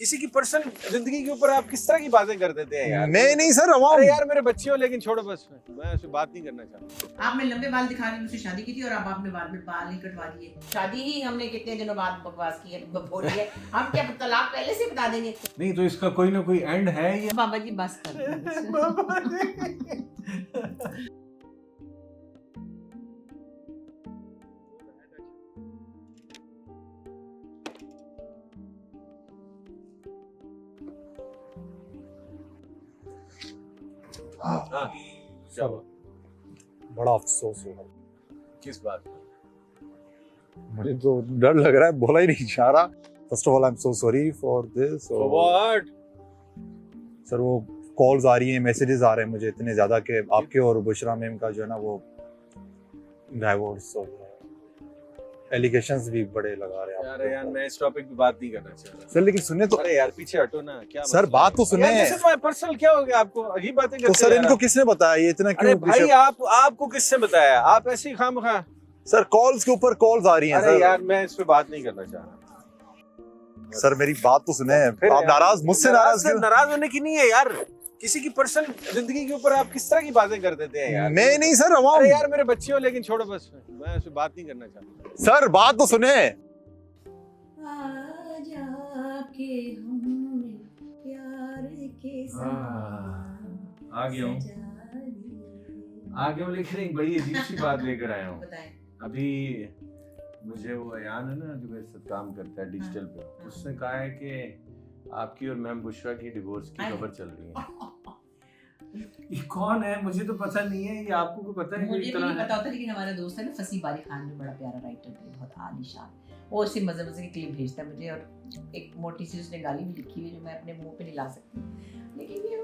किसी की पर्सनल जिंदगी के ऊपर आप किस तरह की बातें कर देते हैं यार? मैं नहीं सर, अवाम। अरे यार मेरे बच्चे हो, लेकिन छोड़ो बस, मैं उससे बात नहीं करना चाहता। आपने लंबे बाल दिखा के मुझसे शादी की थी और अब आपने बाद में बाल नहीं कटवा दिए। शादी ही हमने कितने दिनों बाद बकवास की है, बोली है। हम क्या तलाक पहले से बता देंगे? नहीं तो इसका कोई ना कोई एंड है या बाबा जी बस कर क्या हुआ? बड़ा अफसोस हुआ किस बात? मुझे, तो डर लग रहा है, बोला ही नहीं जा रहा। First of all I am so sorry for this. For what? Sir वो कॉल्स आ रही हैं, मैसेजेस आ रहे हैं मुझे इतने ज्यादा कि आपके और बुशरा मैम का जो है ना वो डाइवोर्स हो गया, एलिगेशंस भी बड़े लगा रहे हैं यार यार मैं इस टॉपिक पे बात नहीं करना चाह रहा। सर। लेकिन सुने तो अरे यार पीछे हटो ना, क्या सर, मसला बात है? तो सुने। यार this is my personal, क्या हो गया आपको? अजीब बातें करते तो सर हैं इनको यार। किसने बताया ये इतना अरे क्यों? भाई आपको किसने बताया? आप ऐसे ही खामखा। सर कॉल्स के ऊपर कॉल्स आ रही हैं अरे सर। यार मैं इस पे बात नहीं करना चाह रहा। सर मेरी बात तो सुने, फिर आप यार, नाराज, मुझसे नाराज क्यों? नाराज होने की नहीं है यार, किसी की पर्सनल जिंदगी के ऊपर आप किस तरह की बातें कर देते हैं यार? मैं नहीं सर, अवाम। अरे यार मेरे बच्चे हो, लेकिन छोड़ो बस, मैं उससे बात नहीं करना चाहता। सर बात तो सुने। आज आपके हमने प्यार के साथ आ गया हूँ। आगे लेकिन एक बड़ी अजीब सी बात लेकर आया हूँ। बताएं। अभी मुझे वो अयान है ना जो मेरे साथ काम करता है डिजिटल पे, उसने कहा है कि आपकी और मैम बुशरा की डिवोर्स की खबर चल रही है। ये कौन है मुझे तो पता नहीं है, ये आपको को पता है? मुझे भी नहीं पता होता, लेकिन हमारा दोस्त है ना फसी बारी खान, जो बड़ा प्यारा राइटर है, बहुत आलीशान, वो उसी मजे मजे की क्लिप भेजता है मुझे, और एक मोटी सी उसने गाली भी लिखी हुई जो मैं अपने मुंह पे नहीं ला सकती। लेकिन ये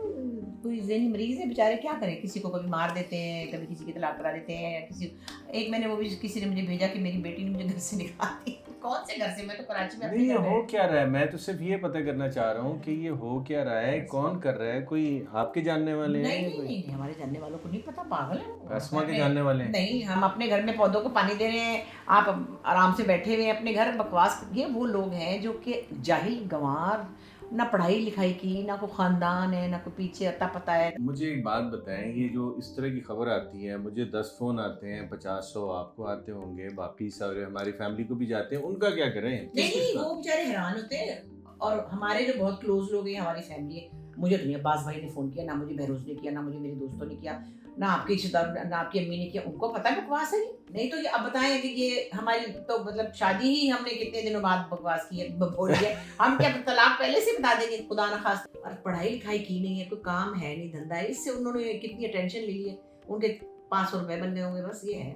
कोई ज़हनी मरीज है बेचारे, क्या करें, किसी को कभी मार देते हैं, कभी किसी की तलाक करा देते हैं, या किसी एक मैंने वो भी किसी ने मुझे भेजा कि मेरी बेटी ने मुझे घर से निकाल दी। कौन से घर से? मैं तो कराची में अपने नहीं, ये घर में। हो क्या रहा है? मैं तो सिर्फ ये पता करना चाह रहा हूँ कि ये हो क्या रहा है, कौन कर रहा है? कोई आपके जानने वाले नहीं हैं? नहीं नहीं नहीं, हमारे जानने वालों को नहीं पता, पागल है वो। असमा के मैं- जानने वाले हैं? नहीं, हम अपने घर में पौधों को पानी दे रहे हैं, आप आराम से बैठे हुए हैं अपने घर, बकवास। ये वो लोग हैं जो कि जाहिल गंवार, ना पढ़ाई लिखाई की, ना कोई खानदान है, ना कोई पीछे अता पता है। मुझे एक बात बताएं, ये जो इस तरह की खबर आती है, मुझे 10 फोन आते हैं, 50-100 आपको आते होंगे, बाकी सारे हमारी फैमिली को भी जाते हैं, उनका क्या करें? नहीं नहीं, वो बेचारे हैरान होते हैं। और हमारे जो बहुत क्लोज लोग हैं, हमारी फैमिली है, मुझे तो नहीं, अब्बास भाई ने फोन किया, ना मुझे बहरोज ने किया, ना मुझे मेरे दोस्तों ने किया, ना आपके रिश्तेदार, ना आपकी अम्मी ने किया, उनको पता है बकवास है। नहीं तो ये अब बताएं कि ये हमारी तो मतलब शादी ही हमने कितने दिनों बाद बकवास की है, बोली है। हम क्या तलाक पहले से बता देंगे, खुदा न खास। और पढ़ाई लिखाई की नहीं है, कोई काम है नहीं, धंधा है, इससे उन्होंने कितनी अटेंशन ले ली है, उनके 500 रुपए बन गए होंगे, बस ये है।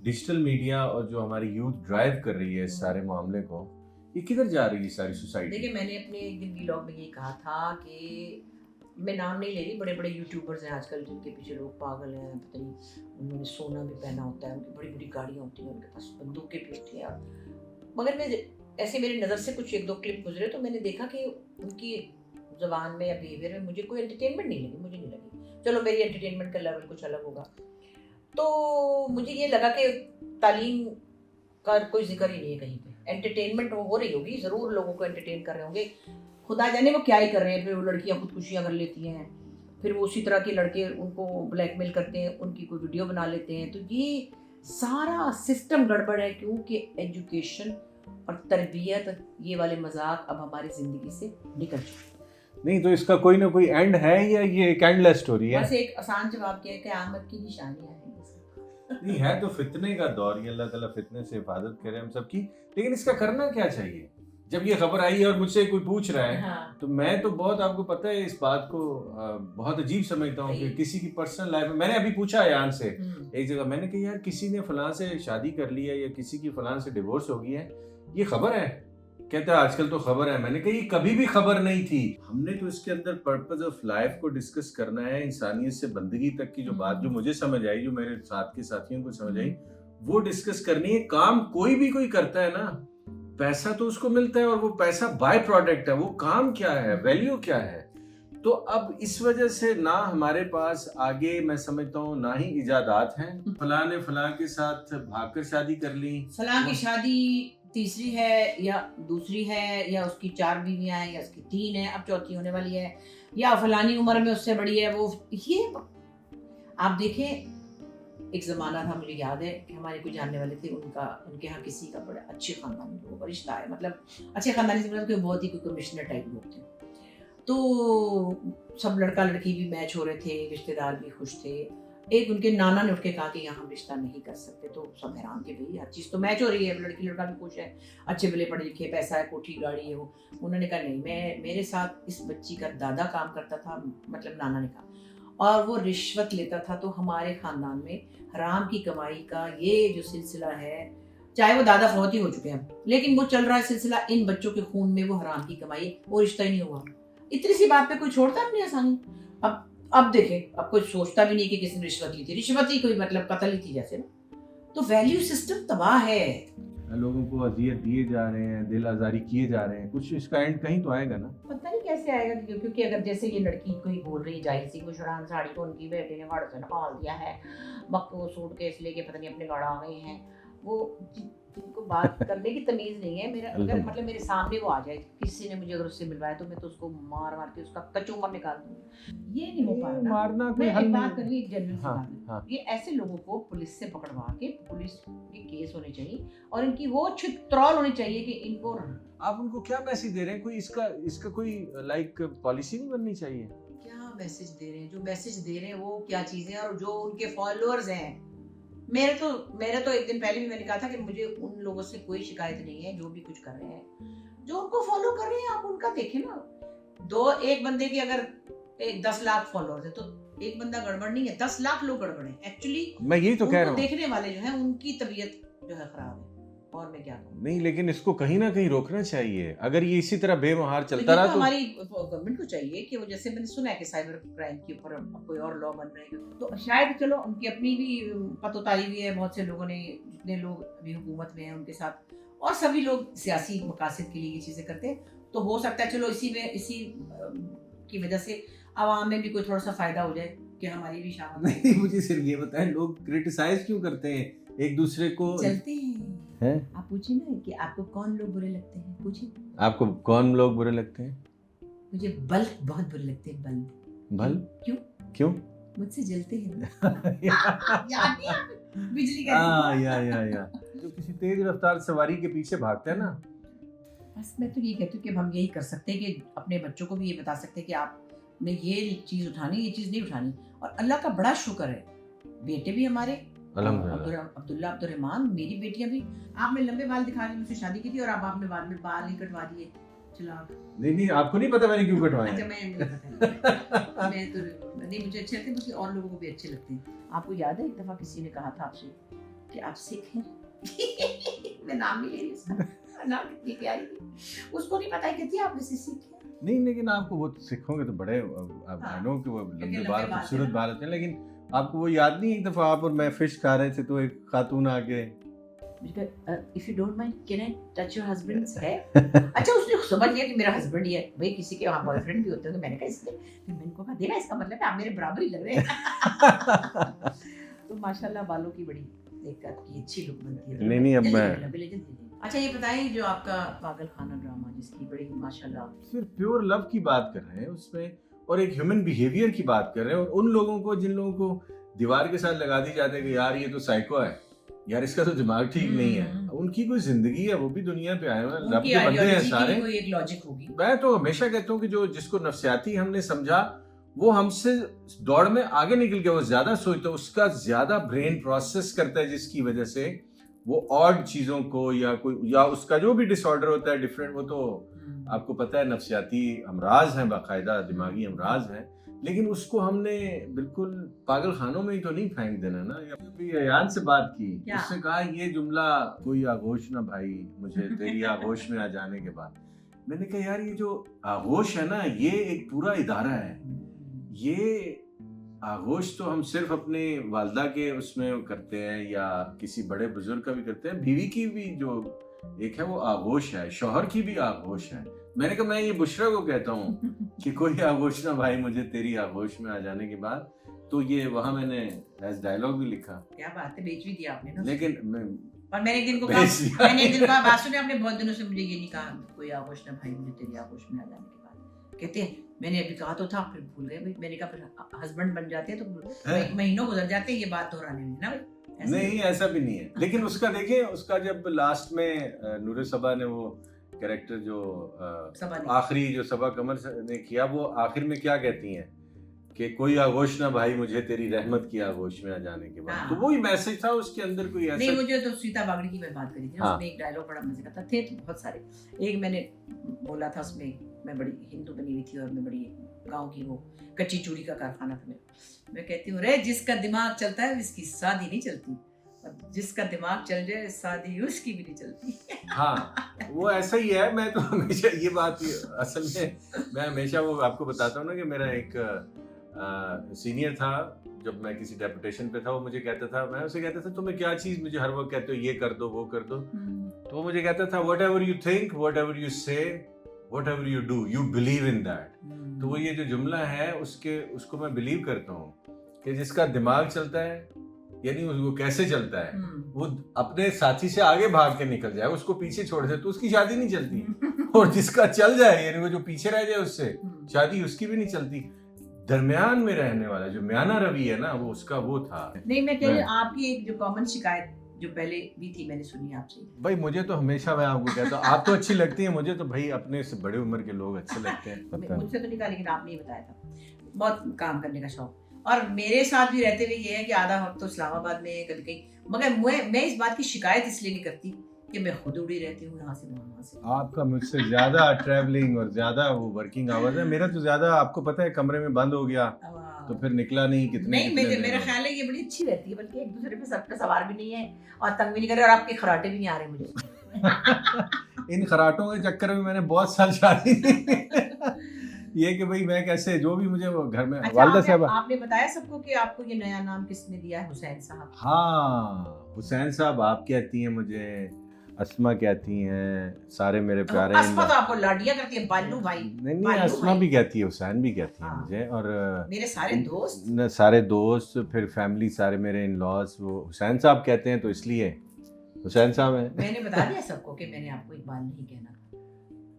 डिजिटल मीडिया और जो हमारी यूथ ड्राइव कर रही है इस सारे मामले को, ये किधर जा रही है सारी सोसाइटी? देखिए, मैंने अपने एक दिन व्लॉग में ये कहा था कि मैं नाम नहीं ले रही, बड़े बड़े यूट्यूबर्स हैं आजकल जिनके पीछे लोग पागल हैं, पता नहीं उन्होंने सोना भी पहना होता है, उनकी बड़ी बड़ी गाड़ियाँ होती हैं, उनके पास बंदूकें भी होती हैं। मगर मैं ऐसे मेरी नज़र से कुछ 1-2 क्लिप गुजरे तो मैंने देखा कि उनकी ज़बान में या बिहेवियर में मुझे कोई एंटरटेनमेंट नहीं लगी, मुझे नहीं लगी। चलो मेरी एंटरटेनमेंट का लेवल कुछ अलग होगा, तो मुझे ये लगा कि तालीम का कोई जिक्र ही नहीं है कहीं पे। एंटरटेनमेंट हो रही होगी, ज़रूर लोगों को एंटरटेन कर रहे होंगे, खुदा जाने वो क्या ही कर रहे हैं। फिर वो लड़कियां खुदकुशियां कर लेती हैं, फिर वो उसी तरह के लड़के उनको ब्लैकमेल करते हैं, उनकी कोई वीडियो बना लेते हैं। तो ये सारा सिस्टम गड़बड़ है, क्योंकि एजुकेशन और तरबियत, ये वाले मजाक अब हमारी ज़िंदगी से निकल चुके। नहीं तो इसका कोई ना कोई एंड है या ये एक एंडलेस स्टोरी है? बस एक आसान जवाब क्या है कि क़यामत की निशानियां हैं। नहीं है तो फितने का दौर, ये अल्लाह ताला फितने से हिफाजत करे हम सबकी। लेकिन इसका करना क्या चाहिए? जब ये खबर आई है और मुझसे कोई पूछ रहा है, हाँ। तो मैं तो बहुत, आपको पता है, इस बात को बहुत अजीब समझता हूँ कि किसी की पर्सनल लाइफ में, मैंने अभी पूछा यान से एक जगह, मैंने कहा यार किसी ने फलां से शादी कर ली है या किसी की फलां से डिवोर्स हो गई है, ये खबर है? कहता है आजकल तो खबर है। मैंने कहा ये कभी भी खबर नहीं थी। हमने तो इसके अंदर पर्पस ऑफ लाइफ को डिस्कस करना है, इंसानियत से बंदगी तक की जो बात, जो मुझे समझ आई, जो मेरे साथ के साथियों को समझ आई, वो डिस्कस करनी है। काम कोई भी कोई करता है ना, पैसा तो उसको मिलता है और वो पैसा बाय प्रोडक्ट है, वो काम क्या है, वैल्यू क्या है। तो अब इस वजह से ना हमारे पास आगे, मैं समझता हूँ, ना ही इजादात हैं। फलां ने फलां के साथ भागकर शादी कर ली, फलां की शादी तीसरी है या दूसरी है या उसकी 4 बीवियां हैं या उसकी 3 है, अब चौथी होने वाली है, या फलानी उम्र में उससे बड़ी है वो। ये आप देखें, एक ज़माना था, मुझे याद है कि हमारे कोई जानने वाले थे, उनके यहाँ किसी का बड़ा अच्छे ख़ानदानी लोगों का रिश्ता है, मतलब अच्छे ख़ानदानी से मतलब कोई बहुत ही कोई कमिश्नर टाइप लोग थे। तो सब लड़का लड़की भी मैच हो रहे थे, रिश्तेदार भी खुश थे। एक उनके नाना ने उठ के कहा कि यहाँ हम रिश्ता नहीं कर सकते, तो सब हैरान थे, भाई हर चीज़ तो मैच हो रही है, लड़की लड़का भी खुश है, अच्छे भले पढ़े लिखे, पैसा है, कोठी गाड़ी है। वो उन्होंने कहा नहीं, मेरे साथ इस बच्ची का दादा काम करता था, मतलब नाना ने कहा, और वो रिश्वत लेता था, तो हमारे ख़ानदान में हराम की कमाई का ये जो सिलसिला है, चाहे वो दादा फौत ही हो चुके हैं लेकिन वो चल रहा है सिलसिला, इन बच्चों के खून में वो हराम की कमाई, वो रिश्ता ही नहीं हुआ। इतनी सी बात पे कोई छोड़ता है अपनी आसानी। अब देखें, अब कोई सोचता भी नहीं कि किसी ने रिश्वत ली थी, रिश्वत ही कोई मतलब कत्ल ही थी जैसे ना। तो वैल्यू सिस्टम तबाह है, लोगों को अजियत दिए जा रहे हैं, दिल आज़ारी किए जा रहे हैं, कुछ इसका एंड कहीं तो आएगा ना। पता नहीं कैसे आएगा, क्योंकि अगर जैसे ये लड़की कोई बोल रही जाहिर सी गुजरान साड़ी को उनकी बेटे ने गाड़ से निकाल दिया है, मक्को सूटकेस लेके पता नहीं अपने गाड़ा आ गए हैं, वो जिनको बात करने की तमीज़ नहीं है। मेरा अगर मतलब मेरे सामने वो आ जाए, किसी ने मुझे अगर उससे मिलवाया तो मैं तो उसको मार के उसका कचूमर निकाल दूंगी। ये नहीं हो पा रहा ना। मारना कोई मैं हल एक नहीं बात कर रही, एक जनरल सी हाँ, बात है। हाँ। ये ऐसे लोगों को पुलिस से पकड़वा के पुलिस के केस होने चाहिए और इनकी वो चित्रौल होनी चाहिए कि इनको। आप उनको क्या मैसेज दे रहे हैं? कोई इसका कोई लाइक पॉलिसी नहीं बननी चाहिए? क्या मैसेज दे रहे हैं? जो मैसेज दे रहे हैं वो क्या चीज़ है, और जो उनके फॉलोअर्स हैं, मेरे तो एक दिन पहले भी मैंने कहा था कि मुझे उन लोगों से कोई शिकायत नहीं है जो भी कुछ कर रहे हैं, जो उनको फॉलो कर रहे हैं, आप उनका देखें ना। एक बंदे की अगर 10 लाख फॉलोअर्स है तो एक बंदा गड़बड़ नहीं है, 10 लाख लोग गड़बड़ है। एक्चुअली मैं यही तो कह रहा हूँ, देखने वाले जो है उनकी तबीयत जो है खराब है, और मैं क्या कहूँ। नहीं, लेकिन इसको कहीं ना कहीं रोकना चाहिए। अगर ये इसी तरह बेमहार तो चलता ये रहा तो तो हमारी गवर्नमेंट को चाहिए कि वो, जैसे मैंने सुना है कि साइबर क्राइम के ऊपर कोई और लॉ बन रहे हैं, तो शायद चलो उनकी अपनी भी पतोताली भी है, बहुत से लोगों ने, जितने लोग अभी हुकूमत में हैं उनके साथ, और सभी लोग सियासी मकासद के लिए ये चीज़ें करते हैं, तो हो सकता है चलो इसी की वजह से आवाम में भी कोई थोड़ा सा फायदा हो जाए कि हमारी भी शामिल। नहीं, मुझे सिर्फ ये बताएं, लोग क्रिटिसाइज क्यों करते हैं एक दूसरे को? चलते हैं। आप पूछिए ना कि आपको कौन लोग बुरे लगते हैं, पूछिए। आपको कौन लोग बुरे लगते हैं? मुझे बल्ब बहुत बुरे लगते हैं, बल्ब। क्यों? मुझसे जलते हैं ना। याद नहीं आपको? बिजली का या जो किसी तेज रफ्तार सवारी के पीछे भागते हैं ना। बस मैं तो ये कहती हूँ कि हम यही कर सकते हैं कि अपने बच्चों को भी ये बता सकते हैं कि आपने ये चीज़ उठानी, ये चीज़ नहीं उठानी। और अल्लाह का बड़ा शुक्र है, बेटे भी हमारे, अब्दुल्ला, अब्दुर्रहमान, मेरी बेटियां भी। आपने लंबे बाल दिखा के मुझसे शादी की थी और अब आपने बाद में बाल ही कटवा दिए। चलो नहीं, आपको नहीं पता मैंने क्यों कटवाए? अच्छा, मैं तो नहीं, मुझे अच्छे लगते हैं, बल्कि और लोगों को भी अच्छे लगते हैं। आपको याद है एक दफ़ा किसी ने कहा था आपसे कि आप सिख हैं? मैं नाम नहीं ले रही उसका, नाम कितनी प्यारी थी, उसको नहीं पता है कहती आप वैसे सिख हैं। नहीं, लेकिन आपको वो सिखोगे तो बड़े आई नो कि वो लंबे बाल खूबसूरत बाल होते हैं, लेकिन आपको वो याद नहीं, एक दफ़ा आप और मैं फिश खा रहे थे तो एक खातून आके, if you don't mind can I touch your husband's hair? अच्छा, उसने समझ लिया कि मेरा हस्बैंड ही है। भाई किसी के वहाँ बॉयफ्रेंड भी होते हैं, तो मैंने कहा इसलिए, फिर मैंने कहा देखा इसका मतलब है आप मेरे बराबर ही लग रहे हैं। तो माशाल्लाह बालों की बड़ी एक आपकी अच्छी लुक बनती है। नहीं, अब मैं अच्छा ये बताएं, जो आपका पागल खाना ड्रामा जिसकी बड़ी माशाल्लाह सिर्फ प्योर लव की बात कर रहे हैं उसमें, और एक ह्यूमन बिहेवियर की बात कर रहे हैं, और उन लोगों को जिन लोगों को दीवार के साथ लगा दी जाती है कि यार ये तो साइको है, यार इसका तो दिमाग ठीक नहीं है, उनकी कोई जिंदगी है, वो भी दुनिया पे आए हुए हैं, रब के बंदे हैं सारे। कोई एक लॉजिक होगी। मैं तो हमेशा कहता हूँ कि जो जिसको नफ्सियाती हमने समझा वो हमसे दौड़ में आगे निकल गया, वो ज्यादा सोचता है, उसका ज्यादा ब्रेन प्रोसेस करता है, जिसकी वजह से वो ऑड चीजों को या उसका जो भी डिसऑर्डर होता है डिफरेंट, वो तो आपको पता है नफ्सियाती अमराज हैं, बाकायदा दिमागी अमराज हैं, लेकिन उसको हमने बिल्कुल पागल खानों में ही तो नहीं फेंक देना ना। अभी अयान से बात की, उसने कहा ये जुमला कोई आगोश ना भाई मुझे तेरी आगोश में आ जाने के बाद। मैंने कहा यार ये जो आगोश है ना, ये एक पूरा इदारा है। ये आगोश तो हम सिर्फ अपने वालदा के उसमें करते हैं या किसी बड़े बुजुर्ग का भी करते हैं, बीवी की भी जो एक है वो आगोश है, शौहर की भी आगोश है। मैंने कहा मैं ये बुशरा को कहता हूँ कि कोई आगोश ना भाई मुझे तेरी आगोश में आ जाने के बाद। तो ये वहाँ मैंने एज डायलॉग भी लिखा। क्या बात है, बेच भी दिया आपने ना। लेकिन और मैंने एक दिन को कहा बासु ने आपने बहुत दिनों से मुझे ये नहीं कहा कोई आगोश ना भाई मुझे तेरी आगोश में आ जाने के बाद कहते हैं मैंने अभी कहा तो था फिर भूल गए भाई मैंने कहा फिर हस्बैंड बन जाते हैं तो महीनों गुजर जाते हैं ये बात दोहराने में ना भाई नहीं ऐसा भी नहीं है लेकिन उसका देखिए उसका जब लास्ट में नूरे सबा ने वो कैरेक्टर जो आखिरी जो सबा कमर ने किया वो आखिर में क्या कहती हैं कि कोई आगोश ना भाई मुझे तेरी रहमत की आगोश में आ जाने के बाद तो वही मैसेज था उसके अंदर कोई ऐसा नहीं मुझे तो सीता बागड़ी की मैं बात करी थी उसमें एक डायलॉग बड़ा मजे का था थे तो बहुत सारे एक मैंने बोला था उसमें मैं बड़ी हिंदू बनी हुई थी और मैं बड़ी गांव की वो कच्ची चूड़ी का कारखाना था मैं कहती हूँ रे जिसका दिमाग चलता है उसकी शादी नहीं चलती और जिसका दिमाग चल जाए शादी उसकी भी नहीं चलती हाँ वो ऐसा ही है मैं तो हमेशा ये बात असल में मैं हमेशा वो आपको बताता हूँ ना कि मेरा एक सीनियर था जब मैं किसी डेपुटेशन पे था वो मुझे कहता था मैं उसे कहता था तुम्हें क्या चीज मुझे हर वक्त कहते हो ये कर दो वो कर दो तो वो मुझे कहता था whatever you think whatever you say whatever you do you believe in that तो वो ये जो जुमला है उसको मैं बिलीव करता हूँ कि जिसका दिमाग चलता है यानी वो कैसे चलता है वो अपने साथी से आगे भाग के निकल जाए उसको पीछे छोड़ दे तो उसकी शादी नहीं चलती और जिसका चल जाए यानी वो जो पीछे रह जाए उससे शादी उसकी भी नहीं चलती दरमियान में रहने वाला जो म्याना रवि है ना वो उसका वो था नहीं मैं कह रही हूँ आपकी एक जो कॉमन शिकायत जो पहले भी थी मैंने सुनी आपसे भाई मुझे तो हमेशा मैं आपको कहता हूँ आप तो अच्छी लगती हैं मुझे तो भाई अपने से बड़े उम्र के लोग अच्छे लगते हैं मुझसे तो नहीं कहा लेकिन आपने ही बताया था बहुत काम करने का शौक और मेरे साथ भी रहते हुए ये है कि आधा वक्त तो इस्लामाबाद में कभी कहीं मगर मैं इस बात की शिकायत इसलिए नहीं करती कि मैं खुद उड़ी रहती हूँ यहाँ से वहाँ से आपका मुझसे ज्यादा ट्रैवलिंग और ज्यादा वो वर्किंग आवर्स है मेरा तो ज्यादा आपको पता है कमरे में बंद हो गया तो फिर निकला नहीं कितने नहीं मेरा ख्याल है ये बड़ी अच्छी रहती है बल्कि एक दूसरे पे सब पे सवार भी नहीं है और तंग भी नहीं कर रहे और आपके खराटे भी नहीं आ रहे मुझे इन खराटों के चक्कर में मैंने बहुत साल शादी ये कि भाई मैं कैसे जो भी मुझे घर में वालिदा साहब आपने बताया सबको कि आपको ये नया नाम किसने दिया है हुसैन साहब हाँ हुसैन साहब आप कहती हैं मुझे अस्मा कहती हैं सारे मेरे प्यारे अस्मा तो आपको लाडियां करती है बालू भाई नहीं अस्मा भी कहती है हुसैन भी कहती है मुझे और मेरे सारे दोस्त फिर फैमिली सारे मेरे इन लॉज वो हुसैन साहब कहते हैं तो इसलिए हुसैन साहब है मैंने बता दिया सबको कि मैंने आपको इकबाल नहीं कहना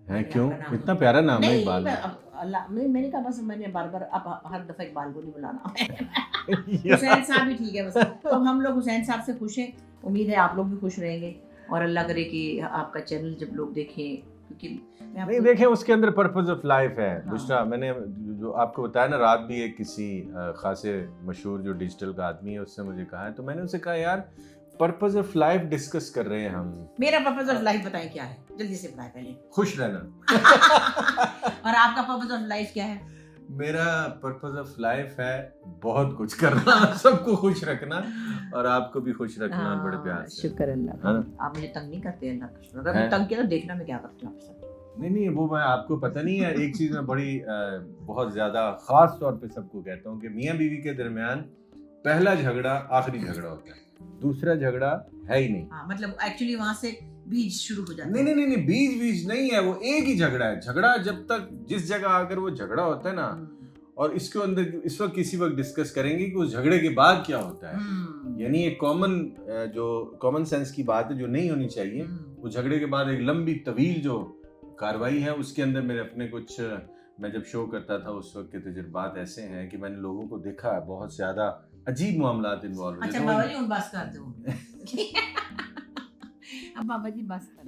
है क्यों इतना प्यारा नाम है इकबाल मैंने कहा बस मैंने बार बार अब हर दफा इकबाल को नहीं बुलाना हुसैन साहब भी ठीक है बस तो हम लोग हुसैन साहब से खुश हैं उम्मीद है आप लोग भी खुश रहेंगे और अल्लाह करे कि आपका चैनल जब लोग देखें क्योंकि नहीं देखें उसके अंदर पर्पस ऑफ लाइफ है बुशरा मैंने जो आपको बताया ना रात भी एक किसी खासे मशहूर जो डिजिटल का आदमी है उससे मुझे कहा है तो मैंने उसे कहा यार पर्पस ऑफ लाइफ डिस्कस कर रहे हैं हम मेरा पर्पस ऑफ लाइफ बताएं क्या है जल्दी से बताएं पहले खुश रहना और आपका पर्पस ऑफ लाइफ क्या है मेरा पर्पस ऑफ लाइफ है बहुत कुछ करना सबको खुश रखना और आपको भी खुश रखना बड़े प्यार से शुक्र अल्लाह आप मुझे तंग नहीं करते अल्लाह का अगर मैं तंग किया तो देखना मैं क्या करती हूँ आपसे नहीं वो मैं आपको पता नहीं है एक चीज मैं बड़ी बहुत ज्यादा खास तौर पे सबको कहता हूँ कि मियाँ बीवी के दरमियान पहला झगड़ा आखिरी झगड़ा होता है दूसरा झगड़ा है ही नहीं मतलब एक्चुअली वहां से बीज शुरू हो जाता है नहीं बीज नहीं है वो एक ही झगड़ा है झगड़ा जब तक जिस जगह आकर वो झगड़ा होता है ना और इसके अंदर इस वक्त किसी वक्त डिस्कस करेंगे कि उस झगड़े के बाद क्या होता है यानी एक कॉमन सेंस की बात है जो नहीं होनी चाहिए वो झगड़े के बाद एक लंबी तवील जो कार्रवाई है उसके अंदर मेरे अपने कुछ मैं जब शो करता था उस वक्त के तजुर्बात ऐसे हैं कि मैंने लोगों को देखा है बहुत ज्यादा अजीब मामलात इन्वॉल्व अच्छा बाबा जी उन बात करते हो अब बाबा जी बस कर